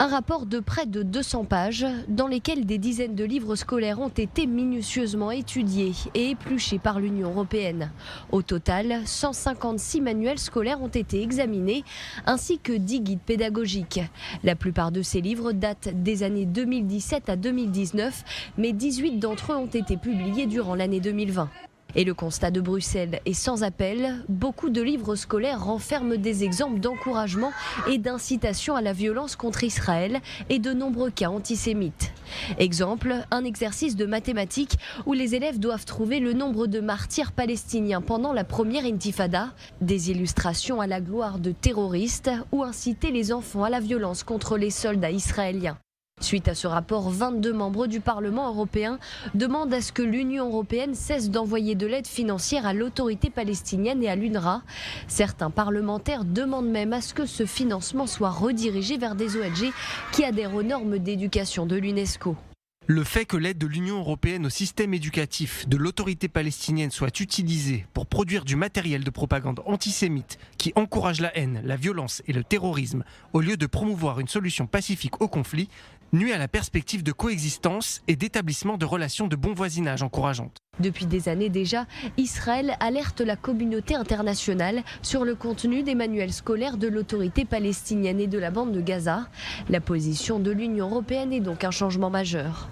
Un rapport de près de 200 pages dans lesquels des dizaines de livres scolaires ont été minutieusement étudiés et épluchés par l'Union européenne. Au total, 156 manuels scolaires ont été examinés ainsi que 10 guides pédagogiques. La plupart de ces livres datent des années 2017 à 2019, mais 18 d'entre eux ont été publiés durant l'année 2020. Et le constat de Bruxelles est sans appel. Beaucoup de livres scolaires renferment des exemples d'encouragement et d'incitation à la violence contre Israël et de nombreux cas antisémites. Exemple, un exercice de mathématiques où les élèves doivent trouver le nombre de martyrs palestiniens pendant la première intifada, des illustrations à la gloire de terroristes ou inciter les enfants à la violence contre les soldats israéliens. Suite à ce rapport, 22 membres du Parlement européen demandent à ce que l'Union européenne cesse d'envoyer de l'aide financière à l'autorité palestinienne et à l'UNRWA. Certains parlementaires demandent même à ce que ce financement soit redirigé vers des ONG qui adhèrent aux normes d'éducation de l'UNESCO. Le fait que l'aide de l'Union européenne au système éducatif de l'autorité palestinienne soit utilisée pour produire du matériel de propagande antisémite qui encourage la haine, la violence et le terrorisme au lieu de promouvoir une solution pacifique au conflit nuit à la perspective de coexistence et d'établissement de relations de bon voisinage encourageantes. Depuis des années déjà, Israël alerte la communauté internationale sur le contenu des manuels scolaires de l'autorité palestinienne et de la bande de Gaza. La position de l'Union européenne est donc un changement majeur.